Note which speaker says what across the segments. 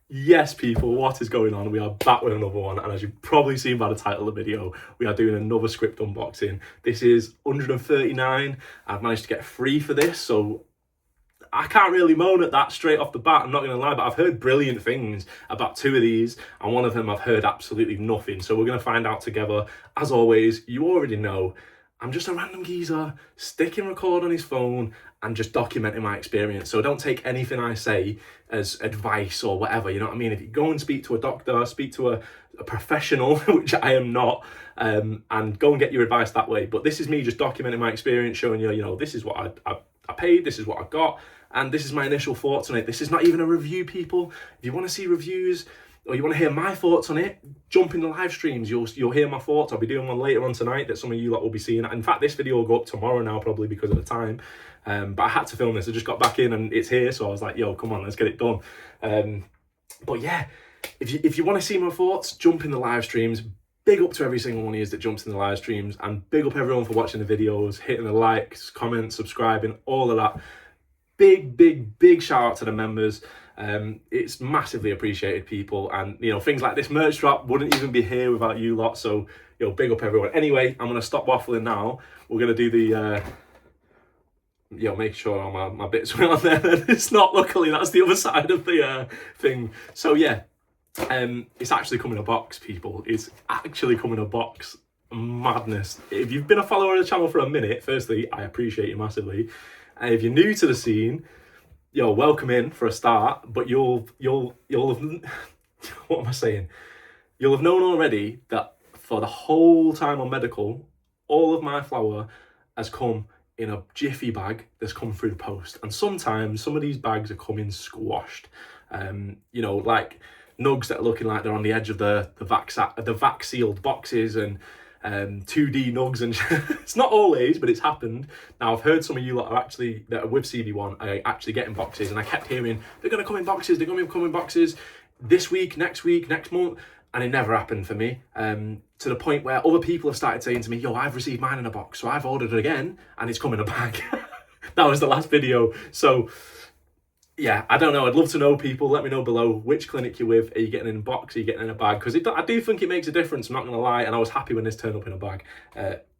Speaker 1: Yes, people, what is going on? We are back with another one, and as you've probably seen by the title of the video, we are doing another script unboxing. This is 139. I've managed to get free for this, so I can't really moan at that straight off the bat, I'm not going to lie, but I've heard brilliant things about two of these, and one of them I've heard absolutely nothing, so we're going to find out together. As always, you already know, I'm just a random geezer sticking record on his phone and just documenting my experience. So don't take anything I say as advice or whatever, you know what I mean? If you go and speak to a doctor, speak to a professional, which I am not, and go and get your advice that way. But this is me just documenting my experience, showing you, this is what I paid, this is what I got, and this is my initial thoughts on it. This is not even a review, people. If you want to see reviews, or you want to hear my thoughts on it, jump in the live streams. You'll hear my thoughts. I'll be doing one later on tonight that some of you lot will be seeing. In fact, this video will go up tomorrow now, probably because of the time. But I had to film this. I just got back in and it's here, so I was like, yo, come on, let's get it done. But yeah, if you want to see my thoughts, jump in the live streams. Big up to every single one of you that jumps in the live streams, and big up everyone for watching the videos, hitting the likes, comments, subscribing, all of that. Big shout out to the members. It's massively appreciated, people, and things like this merch drop wouldn't even be here without you lot, so big up everyone. Anyway, I'm gonna stop waffling now. We're gonna do the make sure all my bits were on there. It's not, luckily that's the other side of the thing. So yeah, it's actually come in a box, people. It's actually come in a box. Madness. If you've been a follower of the channel for a minute, firstly, I appreciate you massively. And if you're new to the scene, welcome in for a start, but you'll have, what am I saying? You'll have known already that for the whole time on medical, all of my flour has come in a jiffy bag that's come through the post. And sometimes some of these bags are coming squashed. Like nugs that are looking like they're on the edge of the vac sealed boxes, and 2D nugs, and it's not always, but it's happened. Now I've heard some of you lot that are with CB1 are actually getting boxes, and I kept hearing they're going to come in boxes, they're going to come in boxes this week, next month, and it never happened for me, to the point where other people have started saying to me, yo, I've received mine in a box, so I've ordered it again and it's come in a bag. That was the last video. So yeah, I don't know. I'd love to know, people. Let me know below which clinic you're with. Are you getting in a box? Are you getting in a bag? Because I do think it makes a difference, I'm not going to lie. And I was happy when this turned up in a bag.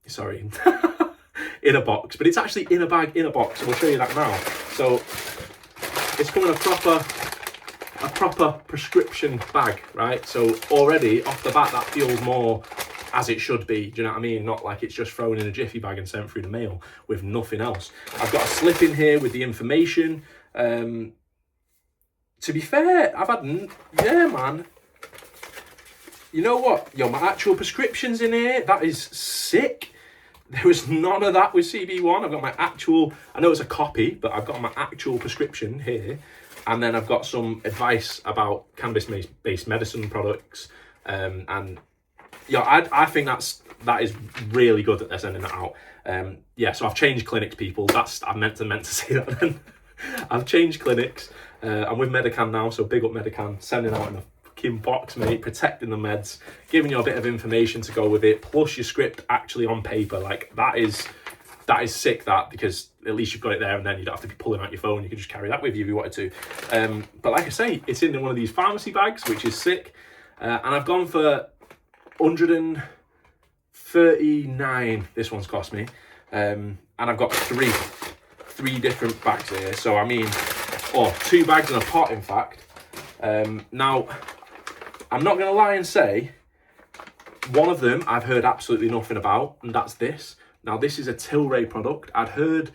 Speaker 1: Sorry. In a box. But it's actually in a bag, in a box. So we'll show you that now. So it's coming a proper prescription bag, right? So already, off the bat, that feels more as it should be. Do you know what I mean? Not like it's just thrown in a jiffy bag and sent through the mail with nothing else. I've got a slip in here with the information. To be fair, yeah, man. You know what? My actual prescription's in here. That is sick. There was none of that with CB1. I've got my actual, I know it's a copy, but I've got my actual prescription here. And then I've got some advice about cannabis-based medicine products. And I think that is really good that they're sending that out. So I've changed clinics, people. I meant to say that then. I've changed clinics. I'm with Medican now, so big up Medican, sending out in a fucking box, mate, protecting the meds, giving you a bit of information to go with it, plus your script actually on paper. Like that is sick, because at least you've got it there, and then you don't have to be pulling out your phone. You can just carry that with you if you wanted to. But like I say, it's in one of these pharmacy bags, which is sick. And I've gone for 139. This one's cost me, and I've got three different bags here. So I mean, 2 bags and a pot, in fact. Now, I'm not going to lie and say, one of them I've heard absolutely nothing about, and that's this. Now, this is a Tilray product. I'd heard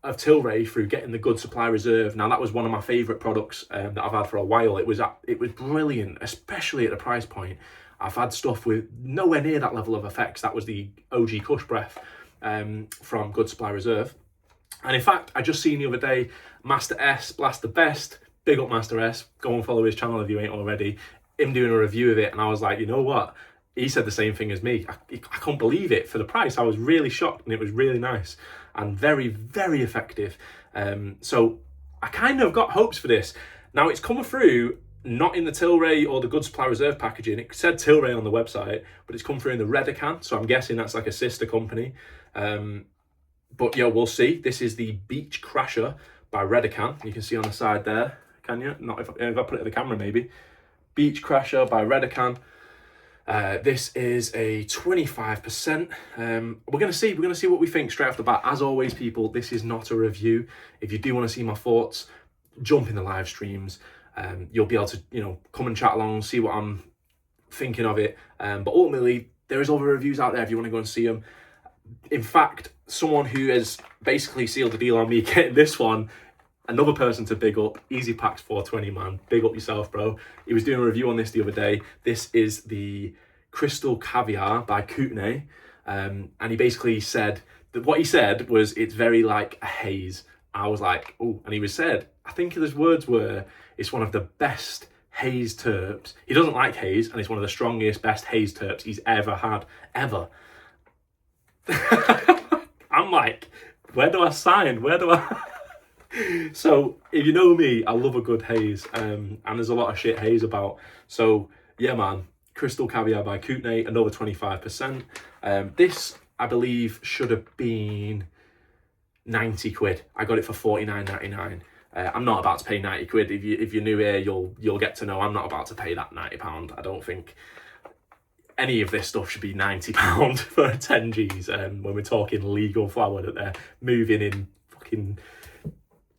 Speaker 1: of Tilray through getting the Good Supply Reserve. Now, that was one of my favourite products that I've had for a while. It was brilliant, especially at the price point. I've had stuff with nowhere near that level of effects. That was the OG Kush Breath from Good Supply Reserve. And in fact, I just seen the other day, Master S, Blast the Best, big up Master S, go and follow his channel if you ain't already, him doing a review of it, and I was like, you know what? He said the same thing as me. I can't believe it. For the price, I was really shocked, and it was really nice and very, very effective. So I kind of got hopes for this. Now, it's coming through not in the Tilray or the Good Supply Reserve packaging. It said Tilray on the website, but it's come through in the Medican, so I'm guessing that's like a sister company. But yeah, we'll see. This is the Beach Crasher by Medican. You can see on the side there. can you? Not if I put it at the camera, maybe. Beach Crasher by Redecan. This is a 25%. We're gonna see what we think straight off the bat. As always, people, this is not a review. If you do want to see my thoughts, jump in the live streams. You'll be able to, you know, come and chat along, see what I'm thinking of it. But ultimately, there is other reviews out there if you want to go and see them. In fact, someone who has basically sealed the deal on me getting this one, another person to big up, Easy Packs 420, man. Big up yourself, bro. He was doing a review on this the other day. This is the Crystal Caviar by Kootenay. And he basically said, that what he said was, it's very like a haze. I was like, oh, and he was said, I think his words were, it's one of the best haze terps. He doesn't like haze, and it's one of the strongest, best haze terps he's ever had, ever. I'm like, where do I sign? Where do I... So, if you know me, I love a good haze, and there's a lot of shit haze about. So, yeah, man, Crystal Caviar by Kootenay, another 25%. This, I believe, should have been 90 quid. I got it for 49.99. I'm not about to pay 90 quid. If you're new here, you'll get to know I'm not about to pay that £90. I don't think any of this stuff should be £90 for 10 Gs. When we're talking legal flower that they're moving in fucking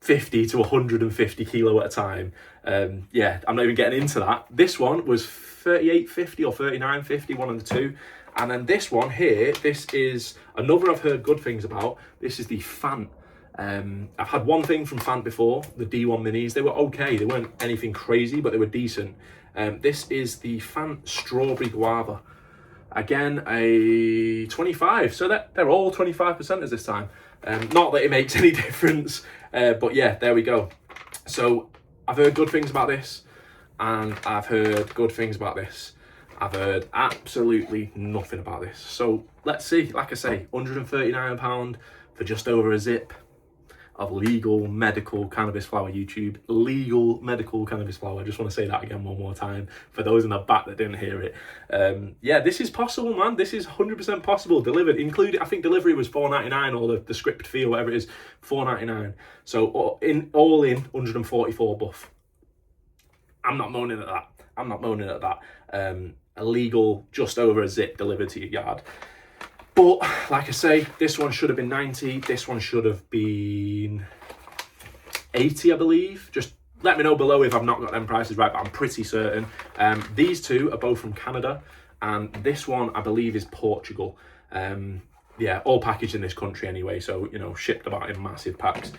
Speaker 1: 50 to 150 kilo at a time. Yeah, I'm not even getting into that. This one was 38.50 or 39.50, one of the two. And then this one here, this is another I've heard good things about. This is the Fant. I've had one thing from Fant before, the D1 minis. They were okay. They weren't anything crazy, but they were decent. This is the Fant Strawberry Guava. Again, a 25. So they're all 25% this time. Not that it makes any difference, but yeah, there we go. So I've heard good things about this, and I've heard good things about this. I've heard absolutely nothing about this. So let's see. Like I say, £139 for just over a zip of legal medical cannabis flower. YouTube, legal medical cannabis flower. I just want to say that again one more time for those in the back that didn't hear it. Yeah, this is possible, man. This is 100% possible. Delivered, included. I think delivery was $4.99, or the script fee or whatever it is, $4.99. So all in 144 buff. I'm not moaning at that. I'm not moaning at that. Illegal, just over a zip delivered to your yard. But like I say, this one should have been 90. This one should have been 80, I believe. Just let me know below if I've not got them prices right, but I'm pretty certain. These two are both from Canada, and this one I believe is Portugal. Yeah, all packaged in this country anyway, so you know, shipped about in massive packs.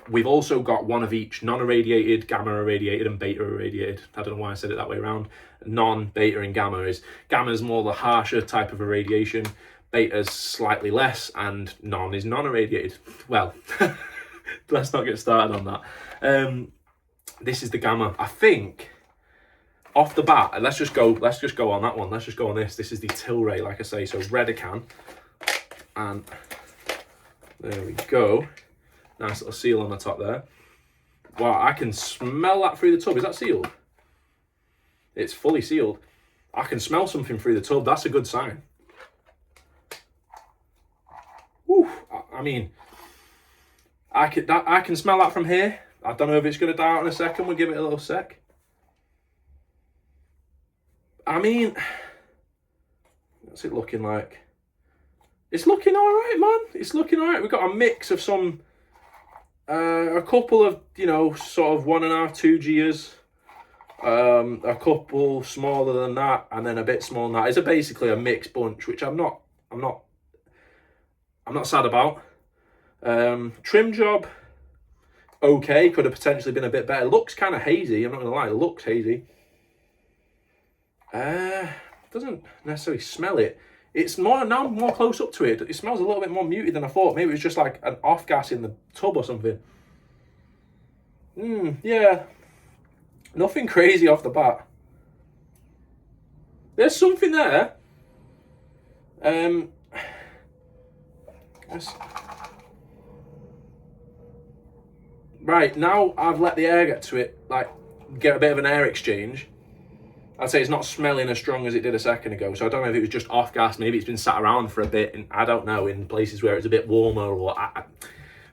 Speaker 1: We've also got one of each, non-irradiated, gamma-irradiated, and beta-irradiated. I don't know why I said it that way around. Non, beta, and gamma is more the harsher type of irradiation. Beta's slightly less, and non is non-irradiated. Well, let's not get started on that. This is the gamma. I think, off the bat, let's just go on that one. Let's just go on this. This is the Tilray, like I say, so Redecan. And there we go. Nice little seal on the top there. Wow, I can smell that through the tub. Is that sealed? It's fully sealed. I can smell something through the tub. That's a good sign. Whew, I mean, I can smell that from here. I don't know if it's going to die out in a second. We'll give it a little sec. I mean, what's it looking like? It's looking all right, man. It's looking all right. We've got a mix of some... a couple of, you know, sort of 1.5, 2 G's, a couple smaller than that, and then a bit smaller than that. It's basically a mixed bunch, which I'm not sad about. Trim job, okay, could have potentially been a bit better. Looks kind of hazy, I'm not gonna lie, it looks hazy. Doesn't necessarily smell it. It's more, now I'm more close up to it. It smells a little bit more muted than I thought. Maybe it was just like an off gas in the tub or something. Yeah. Nothing crazy off the bat. There's something there. Right, now I've let the air get to it, like, get a bit of an air exchange. I'd say it's not smelling as strong as it did a second ago. So I don't know if it was just off gas. Maybe it's been sat around for a bit. And I don't know, in places where it's a bit warmer, or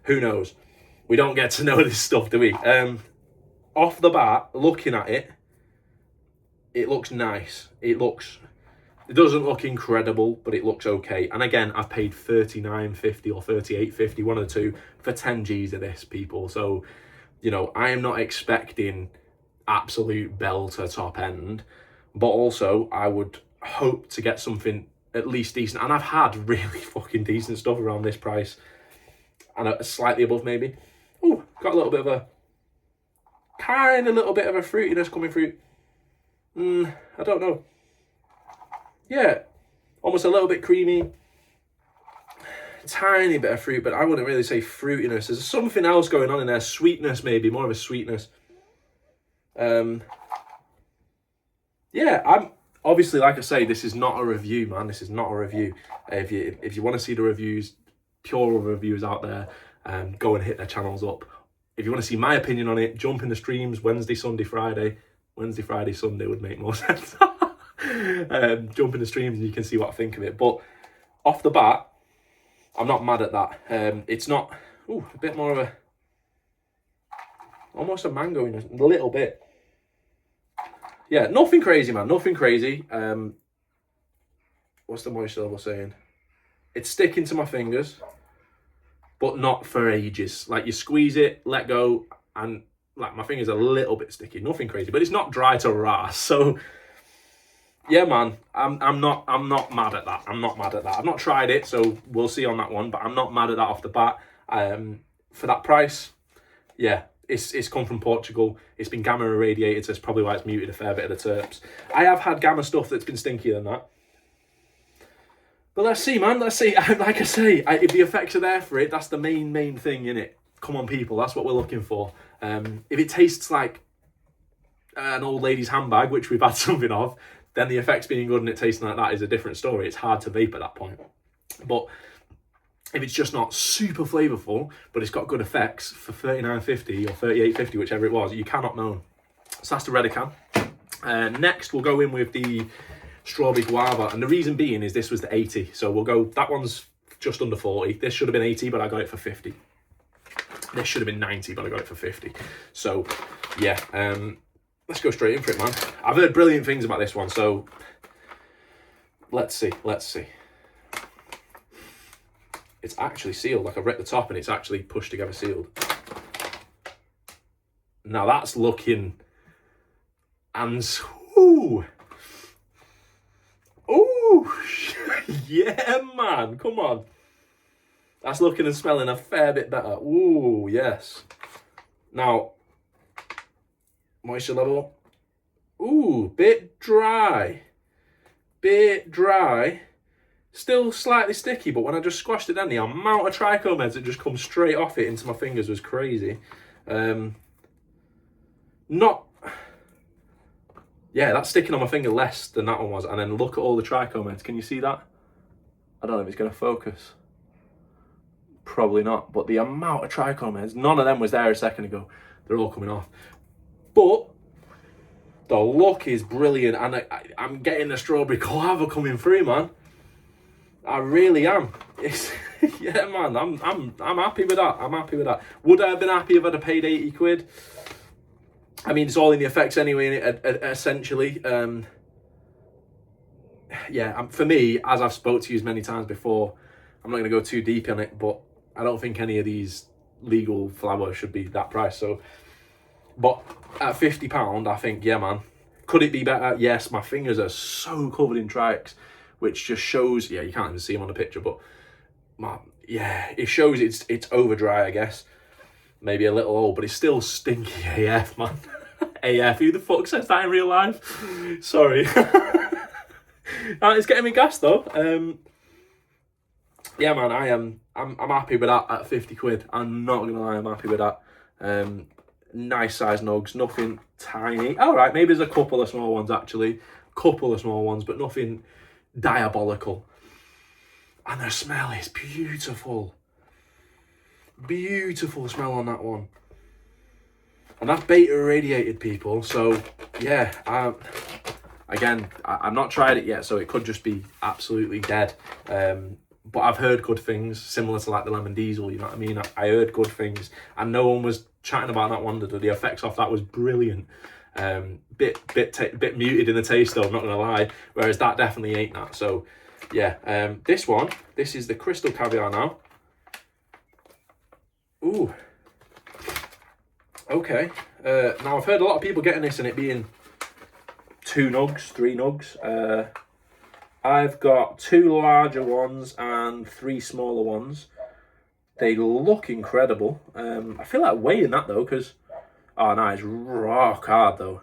Speaker 1: who knows. We don't get to know this stuff, do we? off the bat, looking at it, it looks nice. It doesn't look incredible, but it looks okay. And again, I've paid $39.50 or $38.50, one of the two, for 10 Gs of this, people. So, you know, I am not expecting absolute belter top end, but also I would hope to get something at least decent. And I've had really fucking decent stuff around this price, and slightly above maybe. Oh, got a little bit of a little bit of a fruitiness coming through. I don't know. Yeah, almost a little bit creamy. Tiny bit of fruit, but I wouldn't really say fruitiness. There's something else going on in there. Sweetness, maybe, more of a sweetness. Yeah, I'm obviously, like I say, this is not a review, man. This is not a review. If you want to see the reviews, pure reviews out there, go and hit their channels up. If you want to see my opinion on it, jump in the streams Wednesday, Sunday, Friday. Wednesday, Friday, Sunday would make more sense. Jump in the streams and you can see what I think of it. But off the bat, I'm not mad at that. It's not, a bit more of a, almost a mango in a little bit. Yeah, nothing crazy, man. Nothing crazy. What's the moisture level saying? It's sticking to my fingers, but not for ages. Like, you squeeze it, let go, and like my fingers are a little bit sticky. Nothing crazy, but it's not dry to ras. So yeah, man, I'm not mad at that. I'm not mad at that. I've not tried it, so we'll see on that one. But I'm not mad at that off the bat. For that price, yeah. It's come from Portugal. It's been gamma irradiated, so it's probably why it's muted a fair bit of the terps. I have had gamma stuff that's been stinkier than that. But let's see, man. Let's see. Like I say, if the effects are there for it, that's the main thing, innit? Come on, people. That's what we're looking for. If it tastes like an old lady's handbag, which we've had something of, then the effects being good and it tasting like that is a different story. It's hard to vape at that point. But if it's just not super flavourful, but it's got good effects for $39.50 or $38.50, whichever it was, you cannot moan. So that's the Redican. Next, we'll go in with the Strawberry Guava. And the reason being is this was the 80. So we'll go, that one's just under 40. This should have been 80, but I got it for 50. This should have been 90, but I got it for 50. So, yeah, let's go straight in for it, man. I've heard brilliant things about this one, so let's see. It's actually sealed. Like, I've ripped the top and it's actually pushed together sealed. Now that's looking, and ooh, yeah, man, come on. That's looking and smelling a fair bit better. Ooh, yes. Now, moisture level. Ooh, bit dry. Still slightly sticky, but when I just squashed it down, the amount of trichomeds that just come straight off it into my fingers was crazy. Yeah, that's sticking on my finger less than that one was. And then look at all the trichomeds. Can you see that? I don't know if it's going to focus. Probably not. But the amount of trichomeds, none of them was there a second ago. They're all coming off. But the look is brilliant. And I'm getting the Strawberry Guava coming through, man. I really am. Yeah, man, I'm happy with that. I'm happy with that. Would I have been happy if I'd have paid 80 quid? I mean, it's all in the effects anyway, essentially. Yeah, for me, as I've spoke to you many times before, I'm not going to go too deep on it, but I don't think any of these legal flowers should be that price. So, but at £50, I think, yeah, man. Could it be better? Yes, my fingers are so covered in trikes, which just shows, yeah, you can't even see them on the picture, but man, yeah, it shows it's over dry, I guess. Maybe a little old, but it's still stinky AF, man. AF, who the fuck says that in real life? Sorry. It's getting me gas though. Yeah, man, I'm happy with that at 50 quid. I'm not gonna lie, I'm happy with that. Nice size nugs, nothing tiny. All right, maybe there's a couple of small ones actually, but nothing diabolical. And the smell is beautiful. Beautiful smell on that one. And that's beta irradiated, people. So yeah, again, I've not tried it yet, so it could just be absolutely dead. But I've heard good things, similar to like the lemon diesel, you know what I mean? I heard good things, and no one was chatting about that one, the effects off that was brilliant. Bit muted in the taste though, I'm not gonna lie, whereas that definitely ain't that. So yeah, this is the Crystal Caviar now. Ooh, okay. Now I've heard a lot of people getting this and it being 2 nugs, 3 nugs. I've got 2 larger ones and 3 smaller ones. They look incredible. I feel like weighing that though, because oh no, it's rock hard though.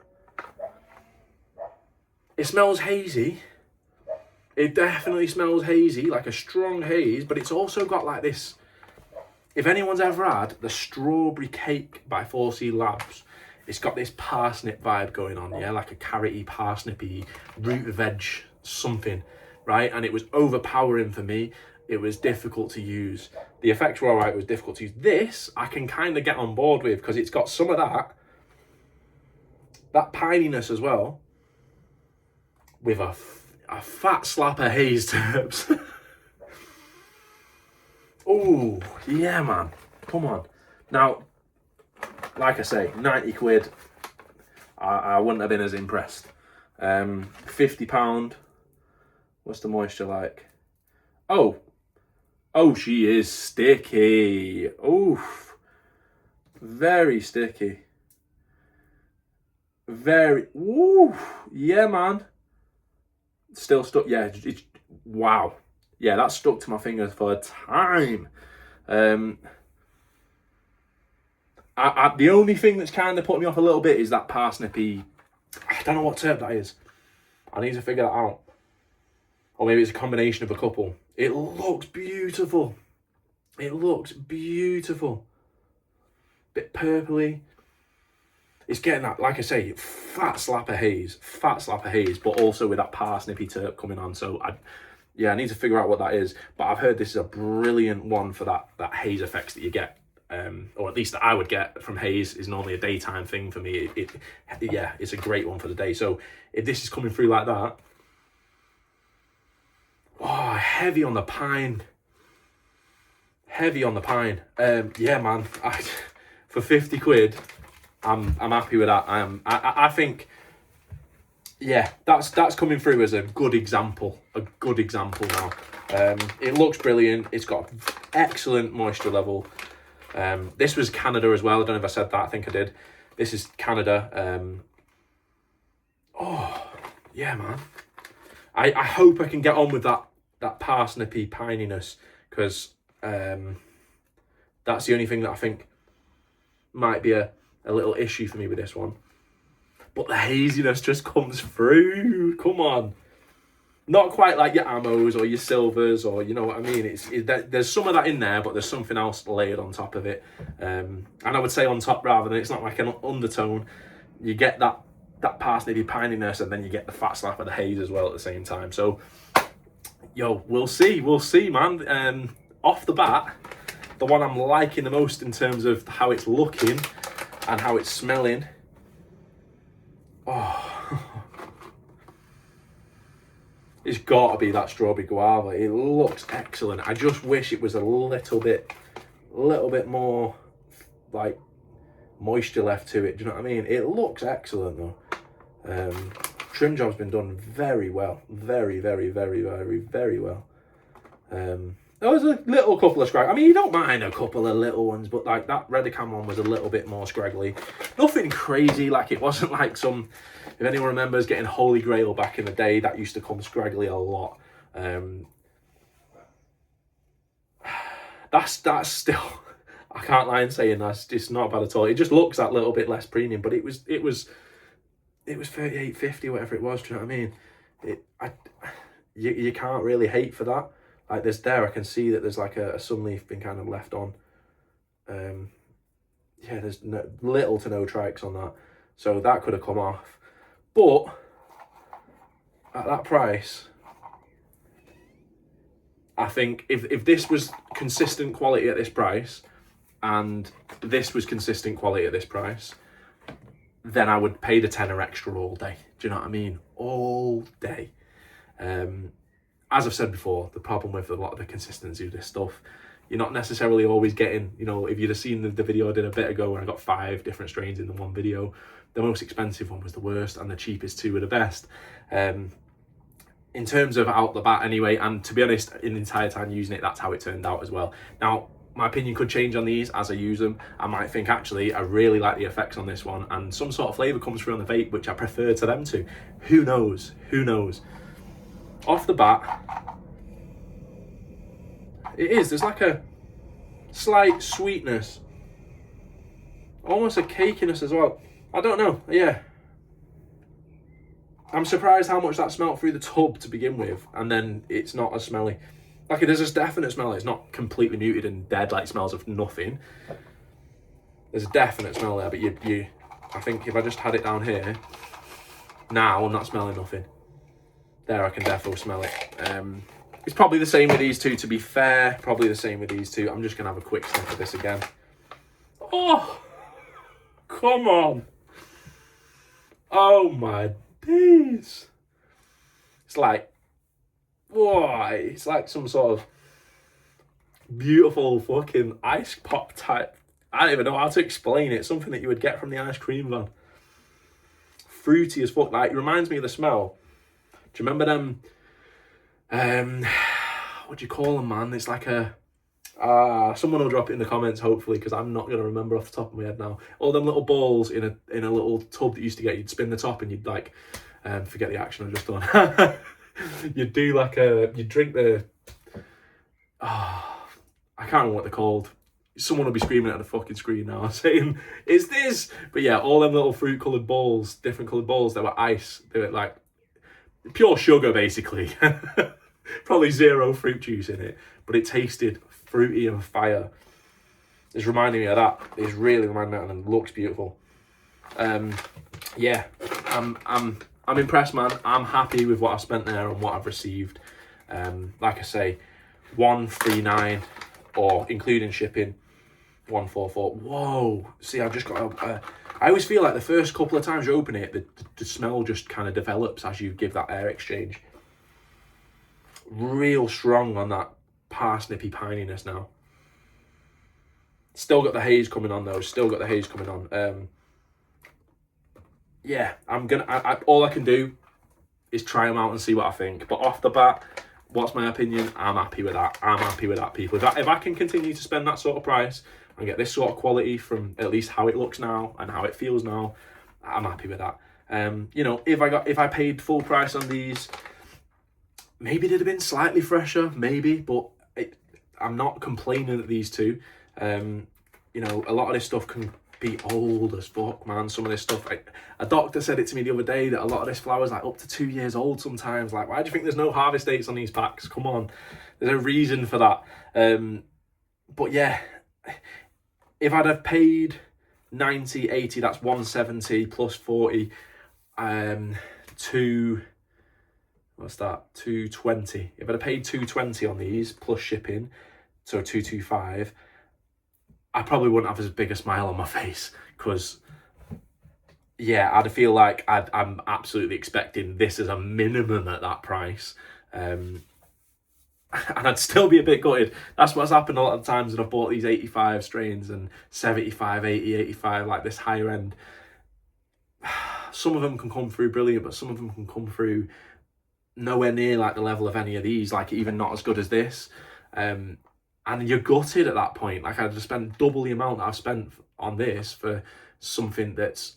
Speaker 1: It smells hazy. It definitely smells hazy, like a strong haze, but it's also got like this, if anyone's ever had the strawberry cake by 4C Labs, it's got this parsnip vibe going on, yeah, like a carroty, parsnippy, root veg something, right? And it was overpowering for me. It was difficult to use. The effects were all right, it was difficult to use. This, I can kind of get on board with, because it's got some of that pininess as well, with a fat slap of haze terps. Oh, yeah, man. Come on. Now, like I say, 90 quid, I wouldn't have been as impressed. £50. What's the moisture like? Oh, she is sticky. Oof. Very sticky. Very, woo. Yeah, man. Still stuck, yeah, it's, wow. Yeah, that stuck to my fingers for a time. The only thing that's kind of put me off a little bit is that parsnippy, I don't know what terp that is. I need to figure that out. Or maybe it's a combination of a couple. It looks beautiful. It looks beautiful. Bit purpley. It's getting that, like I say, fat slap of haze, but also with that parsnippy terp coming on. So I need to figure out what that is. But I've heard this is a brilliant one for that haze effects that you get, or at least that I would get from haze. Is normally a daytime thing for me. It's a great one for the day. So if this is coming through like that, oh, heavy on the pine. Yeah, man. For 50 quid. I'm happy with that. I think, yeah, that's coming through as a good example now. It looks brilliant. It's got excellent moisture level. This was Canada as well. I don't know if I said that. I think I did. This is Canada. Oh, yeah, man. I hope I can get on with that parsnippy pininess, because that's the only thing that I think might be a little issue for me with this one. But the haziness just comes through. Come on. Not quite like your ammos or your silvers, or you know what I mean. There's some of that in there, but there's something else layered on top of it. And I would say on top rather than, it's not like an undertone. You get that parsnippy pininess, and then you get the fat slap of the haze as well at the same time. So, yo, we'll see, man. Off the bat, the one I'm liking the most in terms of how it's looking and how it's smelling. Oh, it's got to be that strawberry guava. It looks excellent. I just wish it was a little bit more like moisture left to it. Do you know what I mean? It looks excellent though. Trim job's been done very well, very well. There was a little couple of scrag. I mean, you don't mind a couple of little ones, but like that Redicam one was a little bit more scraggly. Nothing crazy, like it wasn't like some, if anyone remembers getting Holy Grail back in the day, that used to come scraggly a lot. That's still, I can't lie in saying that's just not bad at all. It just looks that little bit less premium, but it was $38.50, whatever it was. Do you know what I mean? You can't really hate for that. Like I can see that there's like a sunleaf been kind of left on. Yeah, there's little to no trikes on that. So that could have come off. But at that price, I think if this was consistent quality at this price, and this was consistent quality at this price, then I would pay the tenner extra all day. Do you know what I mean? All day. As I've said before, the problem with a lot of the consistency of this stuff, You're not necessarily always getting, you know, if you'd have seen the video I did a bit ago where I got 5 different strains in the one video, the most expensive one was the worst and the cheapest 2 were the best. In terms of out the bat anyway, and to be honest, in the entire time using it, that's how it turned out as well. Now, my opinion could change on these as I use them. I might think, actually, I really like the effects on this one, and some sort of flavour comes through on the vape, which I prefer to them to. Who knows? Who knows? Off the bat, there's like a slight sweetness. Almost a cakiness as well. I don't know, yeah. I'm surprised how much that smelled through the tub to begin with, and then it's not as smelly. Like, there's a definite smell. It's not completely muted and dead, like smells of nothing. There's a definite smell there, but I think if I just had it down here, now I'm not smelling nothing. There, I can definitely smell it. It's probably the same with these two, to be fair. Probably the same with these two. I'm just going to have a quick sniff of this again. Oh, come on. Oh, my days. It's like, whoa, it's like some sort of beautiful fucking ice pop type. I don't even know how to explain it. Something that you would get from the ice cream van. Fruity as fuck. Like, it reminds me of the smell. Do you remember them? What do you call them, man? It's like a... someone will drop it in the comments, hopefully, because I'm not going to remember off the top of my head now. All them little balls in a little tub that you used to get. You'd spin the top and you'd like... forget the action I've just done. You'd do like you'd drink the... I can't remember what they're called. Someone will be screaming at the fucking screen now saying, "Is this?" But yeah, all them little fruit coloured balls, different coloured balls, they were ice. They were like pure sugar, basically. Probably 0 fruit juice in it, but it tasted fruity and fire. It's reminding me of that. It's really reminding me of that, and it looks beautiful. Yeah, I'm impressed, man. I'm happy with what I spent there and what I've received. Like I say, 139, or including shipping, 144. Whoa! See, I've just got. I always feel like the first couple of times you open it, the smell just kind of develops as you give that air exchange. Real strong on that parsnippy pininess now. Still got the haze coming on though. Still got the haze coming on. Yeah, I'm gonna. All I can do is try them out and see what I think. But off the bat, what's my opinion? I'm happy with that. I'm happy with that, people. If I can continue to spend that sort of price and get this sort of quality from at least how it looks now and how it feels now, I'm happy with that. You know, if I paid full price on these, maybe it'd have been slightly fresher, maybe, but I'm not complaining at these two. You know, a lot of this stuff can be old as fuck, man. Some of this stuff, a doctor said it to me the other day that a lot of this flower's like up to 2 years old sometimes. Like, why do you think there's no harvest dates on these packs? Come on, there's a reason for that. But yeah, if I'd have paid 90, 80, that's 170 plus 40, what's that, 220. If I'd have paid 220 on these plus shipping, so 225, I probably wouldn't have as big a smile on my face, because yeah, I'd feel like I'm absolutely expecting this as a minimum at that price, and I'd still be a bit gutted. That's what's happened a lot of times when I've bought these 85 strains and 75, 80, 85, like this higher end. Some of them can come through brilliant, but some of them can come through nowhere near like the level of any of these, like even not as good as this. And you're gutted at that point. Like, I'd just spent double the amount that I've spent on this for something that's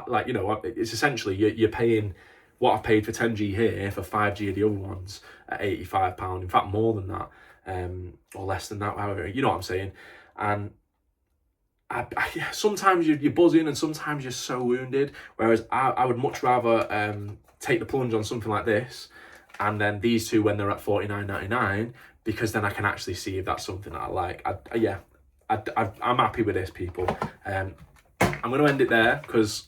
Speaker 1: like, you know, it's essentially you're paying what I've paid for 10G here for 5G of the other ones at £85. In fact, more than that, or less than that, however, you know what I'm saying. And sometimes you're buzzing and sometimes you're so wounded. Whereas I would much rather take the plunge on something like this, and then these two when they're at $49.99, because then I can actually see if that's something that I like. I'm happy with this, people. I'm going to end it there because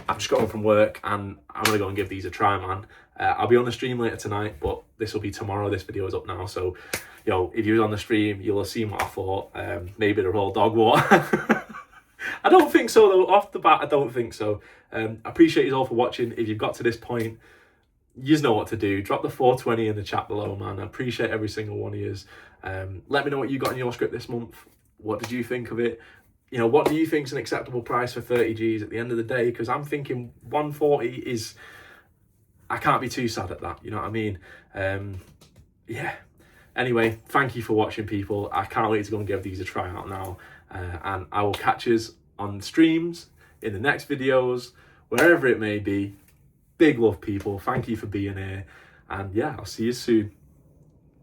Speaker 1: I've just got home from work and I'm going to go and give these a try, man. I'll be on the stream later tonight, but this will be tomorrow. This video is up now, so yo, if you was on the stream, you'll have seen what I thought. Maybe they're all dog water. I don't think so, though. Off the bat, I don't think so. I appreciate you all for watching. If you've got to this point, you know what to do. Drop the 420 in the chat below, man. I appreciate every single one of yous. Let me know what you got in your script this month. What did you think of it? You know, what do you think is an acceptable price for 30 Gs at the end of the day? Because I'm thinking 140 is, I can't be too sad at that, you know what I mean? Yeah. Anyway, thank you for watching, people. I can't wait to go and give these a try out now. And I will catch us on streams, in the next videos, wherever it may be. Big love, people. Thank you for being here. And yeah, I'll see you soon.